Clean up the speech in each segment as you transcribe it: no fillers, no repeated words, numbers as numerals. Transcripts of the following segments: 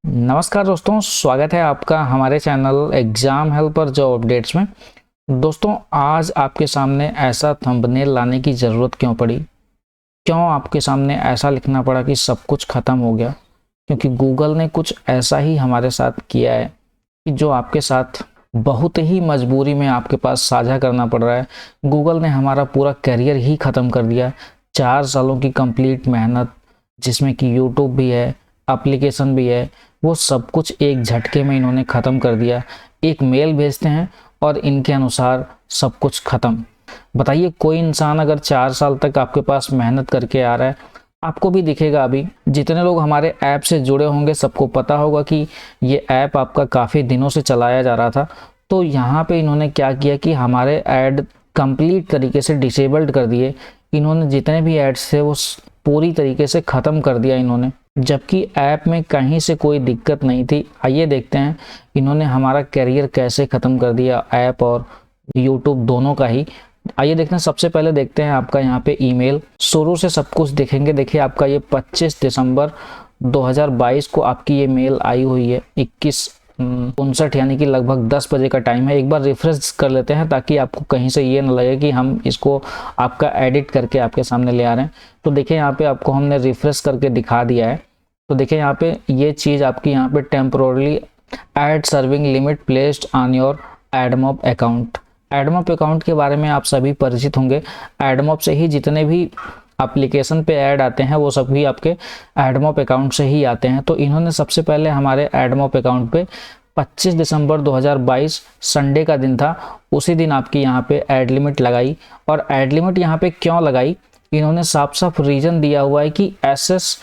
नमस्कार दोस्तों, स्वागत है आपका हमारे channel exam helper job updates में। दोस्तों, आज आपके सामने ऐसा थंबनेल लाने की ज़रूरत क्यों पड़ी? क्यों आपके सामने ऐसा लिखना पड़ा कि सब कुछ ख़त्म हो गया? क्योंकि गूगल ने कुछ ऐसा ही हमारे साथ किया है कि जो आपके साथ बहुत ही मजबूरी में आपके पास साझा करना पड़ रहा है। गूगल ने हमारा पूरा करियर ही ख़त्म कर दिया। 4 सालों की कंप्लीट मेहनत, जिसमें कि यूट्यूब भी है, एप्लीकेशन भी है, वो सब कुछ एक झटके में इन्होंने ख़त्म कर दिया। एक मेल भेजते हैं और इनके अनुसार सब कुछ ख़त्म। बताइए, कोई इंसान अगर 4 साल तक आपके पास मेहनत करके आ रहा है, आपको भी दिखेगा। अभी जितने लोग हमारे ऐप से जुड़े होंगे सबको पता होगा कि ये ऐप आपका काफ़ी दिनों से चलाया जा रहा था। तो यहाँ पे इन्होंने क्या किया कि हमारे ऐड कंप्लीट तरीके से डिसेबल्ड कर दिए। इन्होंने जितने भी ऐड्स थे वो पूरी तरीके से ख़त्म कर दिया इन्होंने, जबकि ऐप में कहीं से कोई दिक्कत नहीं थी। आइए देखते हैं इन्होंने हमारा करियर कैसे ख़त्म कर दिया, ऐप और यूट्यूब दोनों का ही। आइए देखते हैं। सबसे पहले देखते हैं आपका यहाँ पे ईमेल। शुरू से सब कुछ देखेंगे। देखिए, आपका ये 25 दिसंबर 2022 को आपकी ये मेल आई हुई है। 21:59 यानी कि लगभग 10 बजे का टाइम है। एक बार रिफ्रेश कर लेते हैं ताकि आपको कहीं से ये ना लगे कि हम इसको आपका एडिट करके आपके सामने ले आ रहे हैं। तो देखिए, यहाँ पे आपको हमने रिफ्रेश करके दिखा दिया है। तो देखिए, यहाँ पे ये चीज़ आपकी यहाँ पे temporarily ad serving limit placed on your AdMob account. AdMob account के बारे में आप सभी परिचित होंगे। एडमॉब से ही जितने भी एप्लीकेशन पे ऐड आते हैं वो सभी आपके एडमॉब अकाउंट से ही आते हैं। तो इन्होंने सबसे पहले हमारे एडमॉब अकाउंट पे 25 दिसंबर 2022 संडे का दिन था, उसी दिन आपकी यहाँ पे ऐड लिमिट लगाई। और ऐड लिमिट यहाँ पे क्यों लगाई, इन्होंने साफ साफ रीजन दिया हुआ है कि एसएस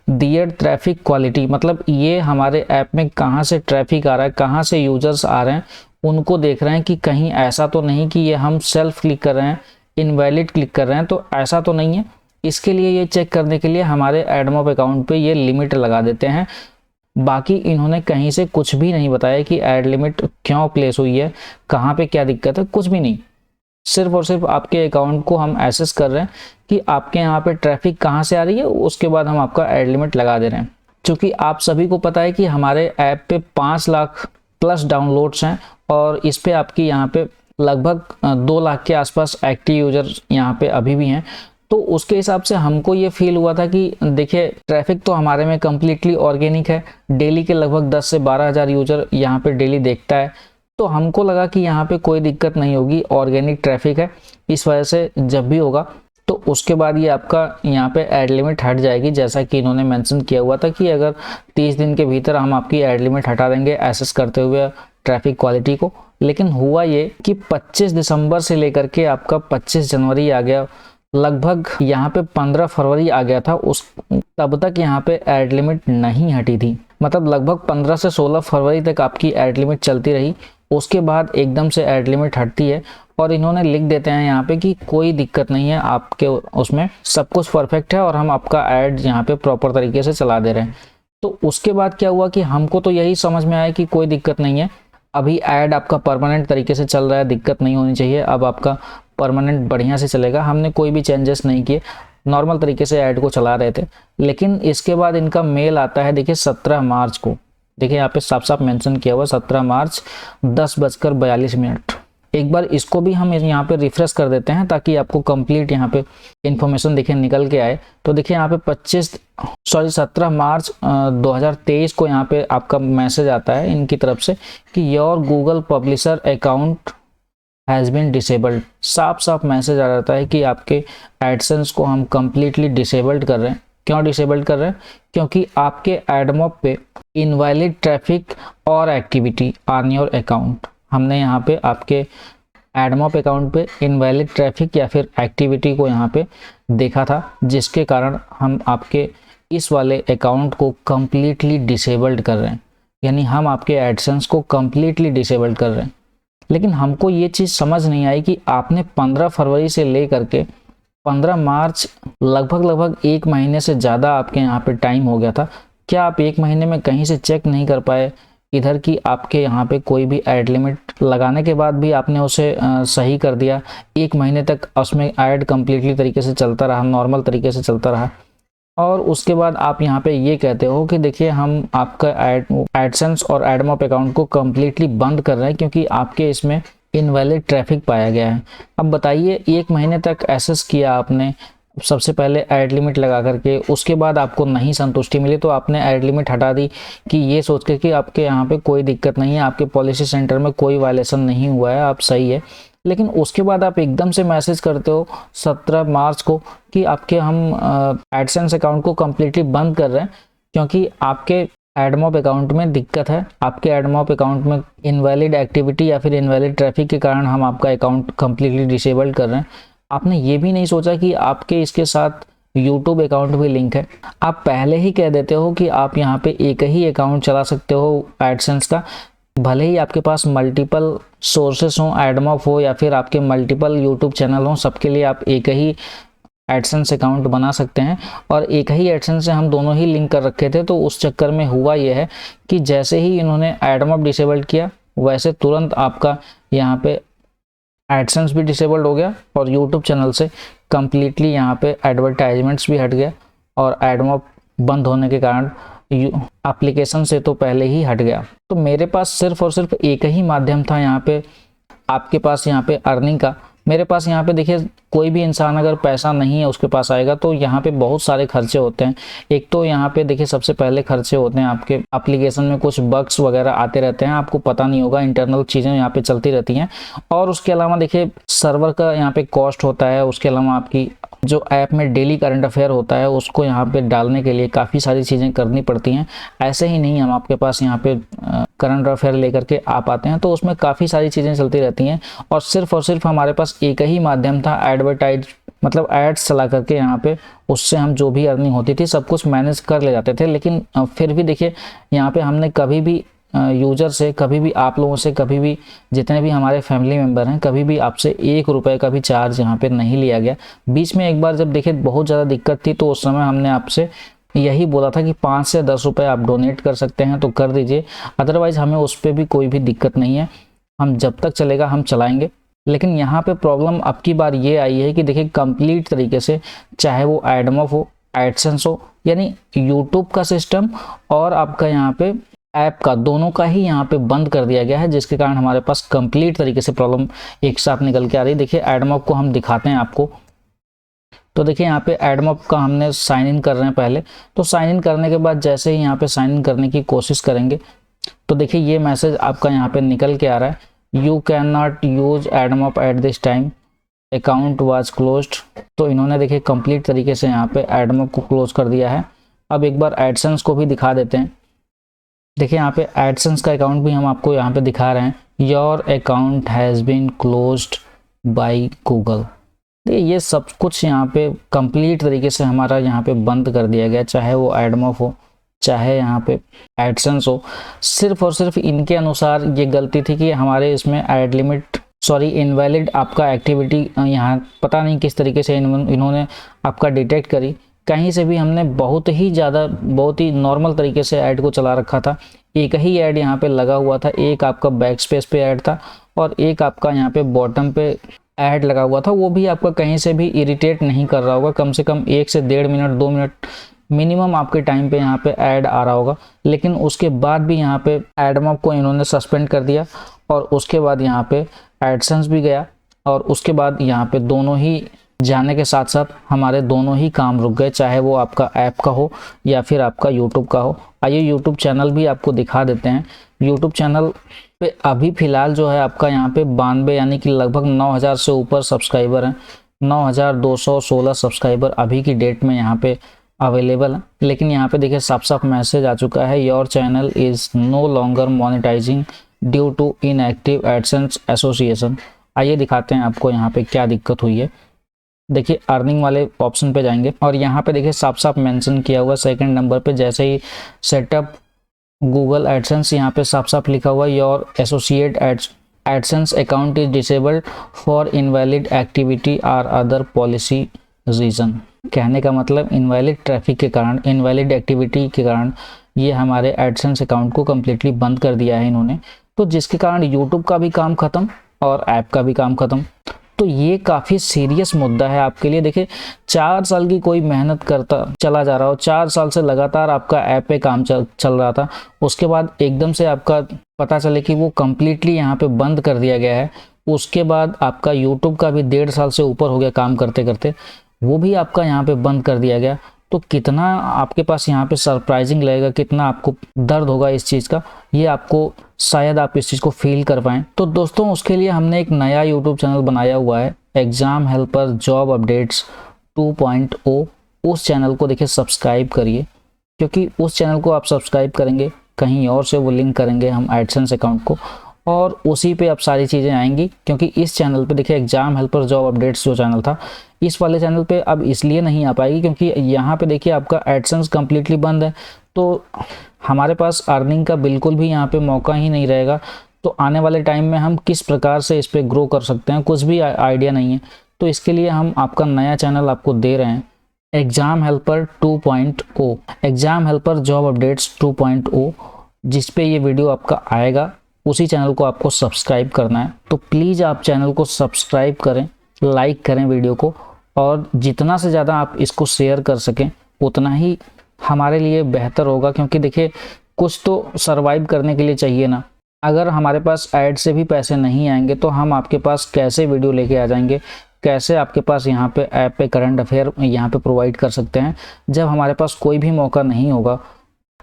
दियर ट्रैफिक क्वालिटी, मतलब ये हमारे ऐप में कहाँ से ट्रैफिक आ रहा है, कहाँ से यूजर्स आ रहे हैं, उनको देख रहे हैं कि कहीं ऐसा तो नहीं कि ये हम सेल्फ क्लिक कर रहे हैं, इनवैलिड क्लिक कर रहे हैं, तो ऐसा तो नहीं है। इसके लिए ये चेक करने के लिए हमारे एडमॉब अकाउंट पे ये लिमिट लगा देते हैं। बाकी इन्होंने कहीं से कुछ भी नहीं बताया कि ऐड लिमिट क्यों प्लेस हुई है, कहाँ पे क्या दिक्कत है, कुछ भी नहीं। सिर्फ और सिर्फ आपके अकाउंट को हम एसेस कर रहे हैं कि आपके यहाँ पे ट्रैफिक कहाँ से आ रही है, उसके बाद हम आपका ऐड लिमिट लगा दे रहे हैं। क्योंकि आप सभी को पता है कि हमारे ऐप पे 5 लाख प्लस डाउनलोड्स हैं और इस पे आपकी यहाँ पे लगभग 2 लाख के आसपास एक्टिव यूजर यहाँ पे अभी भी हैं। तो उसके हिसाब से हमको ये फील हुआ था कि देखिए, ट्रैफिक तो हमारे में कम्प्लीटली ऑर्गेनिक है। डेली के लगभग 10 से 12 हज़ार यूजर यहाँ पे डेली देखता है। तो हमको लगा कि यहाँ पे कोई दिक्कत नहीं होगी, ऑर्गेनिक ट्रैफिक है, इस वजह से जब भी होगा तो उसके बाद ये आपका यहाँ पे ऐड लिमिट हट जाएगी। जैसा कि इन्होंने मेंशन किया हुआ था कि अगर 30 दिन के भीतर हम आपकी ऐड लिमिट हटा देंगे एसेस करते हुए ट्रैफिक क्वालिटी को। लेकिन हुआ ये कि 25 दिसंबर से लेकर के आपका 25 जनवरी आ गया, लगभग यहाँ पे 15 फरवरी आ गया था, उस तब तक यहाँ पे ऐड लिमिट नहीं हटी थी। मतलब लगभग 15 से 16 फरवरी तक आपकी ऐड लिमिट चलती रही। उसके बाद एकदम से ऐड लिमिट हटती है और इन्होंने लिख देते हैं यहाँ पे कि कोई दिक्कत नहीं है, आपके उसमें सब कुछ परफेक्ट है और हम आपका ऐड यहाँ पे प्रॉपर तरीके से चला दे रहे हैं। तो उसके बाद क्या हुआ कि हमको तो यही समझ में आया कि कोई दिक्कत नहीं है, अभी ऐड आपका परमानेंट तरीके से चल रहा है, दिक्कत नहीं होनी चाहिए, अब आपका परमानेंट बढ़िया से चलेगा। हमने कोई भी चेंजेस नहीं किए, नॉर्मल तरीके से ऐड को चला रहे थे। लेकिन इसके बाद इनका मेल आता है, देखिए 17 मार्च को। देखिए यहाँ पे साफ साफ मेंशन किया हुआ 17 मार्च 10:42। एक बार इसको भी हम यहाँ पे रिफ्रेश कर देते हैं ताकि आपको कंप्लीट यहाँ पे इंफॉर्मेशन देखिए निकल के आए। तो देखिए यहाँ पे 17 मार्च 2023 को यहाँ पे आपका मैसेज आता है इनकी तरफ से कि your Google publisher account has been disabled. साफ साफ मैसेज आ जाता है कि आपके एडसेंस को हम कंप्लीटली डिसेबल्ड कर रहे हैं। क्यों डिसेबल्ड कर रहे हैं? क्योंकि आपके एडमॉब पे इनवैलिड ट्रैफिक और एक्टिविटी ऑन योर अकाउंट, हमने यहाँ पे आपके एडमॉब अकाउंट पे इनवैलिड ट्रैफिक या फिर एक्टिविटी को यहाँ पे देखा था, जिसके कारण हम आपके इस वाले अकाउंट को कम्प्लीटली डिसेबल्ड कर रहे हैं। यानी हम आपके एडसेंस को कम्प्लीटली डिसेबल्ड कर रहे हैं। लेकिन हमको ये चीज़ समझ नहीं आई कि आपने 15 फरवरी से ले करके 15 मार्च लगभग 1 महीने से ज़्यादा आपके यहाँ पे टाइम हो गया था। क्या आप 1 महीने में कहीं से चेक नहीं कर पाए इधर की आपके यहाँ पे कोई भी ऐड लिमिट लगाने के बाद भी आपने उसे सही कर दिया? 1 महीने तक उसमें ऐड कम्प्लीटली तरीके से चलता रहा, नॉर्मल तरीके से चलता रहा। और उसके बाद आप यहाँ पे ये कहते हो कि देखिए हम आपका एडसेंस और एडमॉप अकाउंट को कम्प्लीटली बंद कर रहे हैं क्योंकि आपके इसमें इनवैलिड ट्रैफिक पाया गया है। अब बताइए, 1 महीने तक एसेस किया आपने, सबसे पहले ऐड लिमिट लगा करके, उसके बाद आपको नहीं संतुष्टि मिली तो आपने ऐड लिमिट हटा दी कि ये सोच के कि आपके यहाँ पे कोई दिक्कत नहीं है, आपके पॉलिसी सेंटर में कोई वायलेशन नहीं हुआ है, आप सही है। लेकिन उसके बाद आप एकदम से मैसेज करते हो 17 मार्च को कि आपके हम एडसेंस अकाउंट को कम्प्लीटली बंद कर रहे हैं क्योंकि आपके एडमॉप अकाउंट में दिक्कत है, आपके एडमॉप अकाउंट में इनवैलिड एक्टिविटी या फिर इनवैलिड ट्रैफिक के कारण हम आपका अकाउंट कम्प्लीटली डिसेबल्ड कर रहे हैं। आपने ये भी नहीं सोचा कि आपके इसके साथ यूट्यूब अकाउंट भी लिंक है। आप पहले ही कह देते हो कि आप यहाँ पे एक ही अकाउंट चला सकते हो एडसेंस का, भले ही आपके पास मल्टीपल सोर्सेस हों, एडमॉप हो या फिर आपके मल्टीपल यूट्यूब चैनल हों, सबके लिए आप एक ही एडसेंस अकाउंट बना सकते हैं। और एक ही एडसेंस से हम दोनों ही लिंक कर रखे थे, तो उस चक्कर में हुआ यह है कि जैसे ही इन्होंने एडमॉप डिसेबल्ड किया वैसे तुरंत आपका यहाँ पे एडसेंस भी डिसेबल्ड हो गया और यूट्यूब चैनल से कम्प्लीटली यहाँ पे एडवर्टाइजमेंट्स भी हट गया और एडमॉप बंद होने के कारण एप्लीकेशन से तो पहले ही हट गया। तो मेरे पास सिर्फ और सिर्फ एक ही माध्यम था यहाँ पे, आपके पास यहाँ पे अर्निंग का। मेरे पास यहाँ पे देखिए, कोई भी इंसान अगर पैसा नहीं है उसके पास आएगा तो यहाँ पे बहुत सारे खर्चे होते हैं। एक तो यहाँ पे देखिए सबसे पहले खर्चे होते हैं आपके एप्लीकेशन में कुछ बग्स वगैरह आते रहते हैं, आपको पता नहीं होगा, इंटरनल चीज़ें यहाँ पे चलती रहती हैं। और उसके अलावा देखिए सर्वर का यहाँ पे कॉस्ट होता है। उसके अलावा आपकी जो ऐप में डेली करंट अफेयर होता है उसको यहाँ पे डालने के लिए काफ़ी सारी चीज़ें करनी पड़ती हैं। ऐसे ही नहीं हम आपके पास यहाँ पे करंट अफेयर लेकर के आ पाते हैं, तो उसमें काफ़ी सारी चीज़ें चलती रहती हैं। और सिर्फ हमारे पास एक ही माध्यम था, एडवर्टाइज मतलब एड्स चला करके यहाँ पे उससे हम जो भी अर्निंग होती थी सब कुछ मैनेज कर ले जाते थे। लेकिन फिर भी देखिए यहाँ पे हमने कभी भी यूजर से, कभी भी आप लोगों से, कभी भी जितने भी हमारे फैमिली मेंबर हैं, कभी भी आपसे 1 रुपये का भी चार्ज यहाँ पे नहीं लिया गया। बीच में एक बार जब देखिए बहुत ज़्यादा दिक्कत थी तो उस समय हमने आपसे यही बोला था कि 5 से 10 रुपये आप डोनेट कर सकते हैं तो कर दीजिए, अदरवाइज़ हमें उस पर भी कोई भी दिक्कत नहीं है, हम जब तक चलेगा हम चलाएंगे। लेकिन यहाँ पे प्रॉब्लम अब की बार ये आई है कि देखिए कंप्लीट तरीके से, चाहे वो एडमॉप हो, एडसेंस हो, यानी यूट्यूब का सिस्टम और आपका यहाँ पे ऐप का, दोनों का ही यहाँ पे बंद कर दिया गया है, जिसके कारण हमारे पास कंप्लीट तरीके से प्रॉब्लम एक साथ निकल के आ रही है। देखिए एडमॉप को हम दिखाते हैं आपको, तो देखिए यहाँ पे एडमॉप का हमने साइन इन कर रहे हैं पहले। तो साइन इन करने के बाद जैसे ही यहाँ पे साइन इन करने की कोशिश करेंगे तो देखिए ये मैसेज आपका यहाँ पे निकल के आ रहा है, you can not use AdMob at this time, account was closed. तो इन्होंने देखिए कंप्लीट तरीके से यहाँ पे एडमॉप को क्लोज कर दिया है। अब एक बार एडसेंस को भी दिखा देते हैं। देखिए यहाँ पे एडसेंस का अकाउंट भी हम आपको यहाँ पे दिखा रहे हैं, your account has been closed by Google. ये सब कुछ यहाँ पे कंप्लीट तरीके से हमारा यहाँ पे बंद कर दिया गया, चाहे वो एडमॉप हो, चाहे यहाँ पे एडसेंस हो। सिर्फ और सिर्फ इनके अनुसार ये गलती थी कि हमारे इसमें ऐड लिमिट, सॉरी इनवैलिड आपका एक्टिविटी यहाँ पता नहीं किस तरीके से इन्होंने आपका डिटेक्ट करी। कहीं से भी हमने बहुत ही नॉर्मल तरीके से ऐड को चला रखा था। एक ही ऐड यहाँ पे लगा हुआ था, एक आपका बैक स्पेस पे ऐड था और एक आपका यहाँ पे बॉटम पे ऐड लगा हुआ था। वो भी आपका कहीं से भी इरिटेट नहीं कर रहा होगा, कम से कम 1 से 1.5 मिनट 2 मिनट मिनिमम आपके टाइम पे यहाँ पे ऐड आ रहा होगा। लेकिन उसके बाद भी यहाँ पे एडमॉप को इन्होंने सस्पेंड कर दिया और उसके बाद यहाँ पे एडसेंस भी गया और उसके बाद यहाँ पे दोनों ही जाने के साथ साथ हमारे दोनों ही काम रुक गए, चाहे वो आपका ऐप का हो या फिर आपका यूट्यूब का हो। आइए यूट्यूब चैनल भी आपको दिखा देते हैं। यूट्यूब चैनल पे अभी फ़िलहाल जो है आपका यहाँ पे 92 यानी कि लगभग 9000 से ऊपर सब्सक्राइबर हैं। 9216 सब्सक्राइबर अभी की डेट में यहाँ पे अवेलेबल है। लेकिन यहाँ पे देखिए साफ साफ मैसेज आ चुका है, your channel is no longer monetising due to inactive AdSense association. आइए दिखाते हैं आपको यहाँ पे क्या दिक्कत हुई है। देखिए अर्निंग वाले ऑप्शन पे जाएंगे और यहाँ पे देखिए साफ साफ मेंशन किया हुआ सेकंड नंबर पे, जैसे ही सेटअप गूगल एडसेंस यहाँ पे साफ साफ लिखा हुआ your associate AdSense account is disabled for invalid activity or other policy reason. कहने का मतलब इनवैलिड ट्रैफिक के कारण, इनवैलिड एक्टिविटी के कारण ये हमारे एडसेंस अकाउंट को कम्प्लीटली बंद कर दिया है इन्होंने। तो जिसके कारण यूट्यूब का भी काम खत्म और ऐप का भी काम खत्म। तो ये काफ़ी सीरियस मुद्दा है आपके लिए। देखिए 4 साल की कोई मेहनत करता चला जा रहा हो, 4 साल से लगातार आपका ऐप पे काम चल रहा था, उसके बाद एकदम से आपका पता चले कि वो कम्प्लीटली यहाँ पे बंद कर दिया गया है। उसके बाद आपका यूट्यूब का भी 1.5 साल से ऊपर हो गया काम करते करते, वो भी आपका यहाँ पे बंद कर दिया गया। तो कितना आपके पास यहाँ पे सरप्राइजिंग लगेगा, कितना आपको दर्द होगा इस चीज़ का, ये आपको शायद आप इस चीज़ को फील कर पाएँ। तो दोस्तों उसके लिए हमने एक नया यूट्यूब चैनल बनाया हुआ है, एग्ज़ाम हेल्पर जॉब अपडेट्स 2.0। उस चैनल को देखिए सब्सक्राइब करिए, क्योंकि उस चैनल को आप सब्सक्राइब करेंगे, कहीं और से वो लिंक करेंगे हम एडसेंस अकाउंट को, और उसी पे अब सारी चीज़ें आएंगी। क्योंकि इस चैनल पे देखिए एग्जाम हेल्पर जॉब अपडेट्स जो चैनल था, इस वाले चैनल पे अब इसलिए नहीं आ पाएगी क्योंकि यहाँ पे देखिए आपका एडसेंस कम्प्लीटली बंद है, तो हमारे पास अर्निंग का बिल्कुल भी यहाँ पे मौका ही नहीं रहेगा। तो आने वाले टाइम में हम किस प्रकार से इस पर ग्रो कर सकते हैं, कुछ भी आइडिया नहीं है। तो इसके लिए हम आपका नया चैनल आपको दे रहे हैं, exam helper 2.0, exam helper job updates 2.0, जिस पे ये वीडियो आपका आएगा। उसी चैनल को आपको सब्सक्राइब करना है। तो प्लीज़ आप चैनल को सब्सक्राइब करें, लाइक करें वीडियो को, और जितना से ज़्यादा आप इसको शेयर कर सकें उतना ही हमारे लिए बेहतर होगा। क्योंकि देखिए कुछ तो सरवाइव करने के लिए चाहिए ना। अगर हमारे पास ऐड से भी पैसे नहीं आएंगे तो हम आपके पास कैसे वीडियो लेके आ जाएंगे, कैसे आपके पास यहाँ पे ऐप पे करंट अफेयर यहाँ पे प्रोवाइड कर सकते हैं, जब हमारे पास कोई भी मौका नहीं होगा।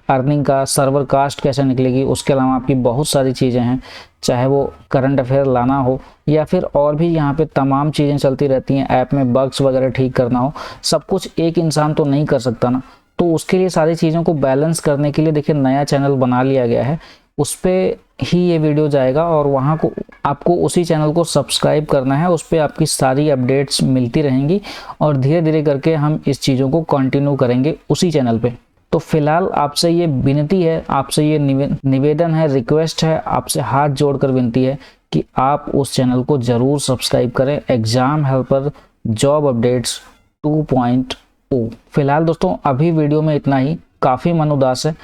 अर्निंग का सर्वर कास्ट कैसे निकलेगी, उसके अलावा आपकी बहुत सारी चीज़ें हैं, चाहे वो करंट अफेयर लाना हो या फिर और भी यहाँ पे तमाम चीज़ें चलती रहती हैं, ऐप में बग्स वगैरह ठीक करना हो, सब कुछ एक इंसान तो नहीं कर सकता ना। तो उसके लिए सारी चीज़ों को बैलेंस करने के लिए देखिए नया चैनल बना लिया गया है, उस पर ही ये वीडियो जाएगा और वहाँ को आपको उसी चैनल को सब्सक्राइब करना है। उस पर आपकी सारी अपडेट्स मिलती रहेंगी और धीरे धीरे करके हम इस चीज़ों को कंटिन्यू करेंगे उसी चैनल पे। तो फिलहाल आपसे ये विनती है, आपसे ये निवेदन है, रिक्वेस्ट है, आपसे हाथ जोड़कर विनती है कि आप उस चैनल को ज़रूर सब्सक्राइब करें, एग्ज़ाम हेल्पर जॉब अपडेट्स 2.0। फिलहाल दोस्तों अभी वीडियो में इतना ही, काफ़ी मन उदास है,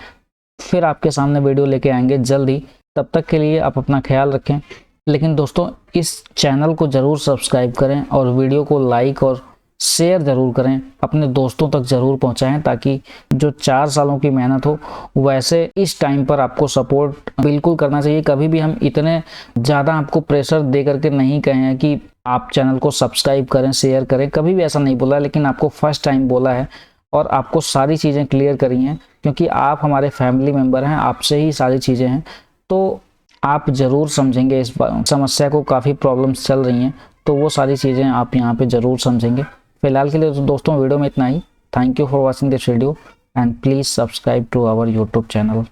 फिर आपके सामने वीडियो लेके आएंगे जल्दी। तब तक के लिए आप अपना ख्याल रखें। लेकिन दोस्तों इस चैनल को ज़रूर सब्सक्राइब करें और वीडियो को लाइक और शेयर ज़रूर करें, अपने दोस्तों तक ज़रूर पहुंचाएं, ताकि जो 4 सालों की मेहनत हो वैसे इस टाइम पर आपको सपोर्ट बिल्कुल करना चाहिए। कभी भी हम इतने ज़्यादा आपको प्रेशर दे करके नहीं कहे हैं कि आप चैनल को सब्सक्राइब करें, शेयर करें, कभी भी ऐसा नहीं बोला, लेकिन आपको फर्स्ट टाइम बोला है और आपको सारी चीज़ें क्लियर करी हैं, क्योंकि आप हमारे फैमिली मेम्बर हैं, आपसे ही सारी चीज़ें हैं। तो आप ज़रूर समझेंगे इस समस्या को, काफ़ी प्रॉब्लम्स चल रही हैं, तो वो सारी चीज़ें आप यहाँ पे ज़रूर समझेंगे। फिलहाल के लिए दोस्तों वीडियो में इतना ही। Thank you for watching this video and please subscribe to our YouTube channel.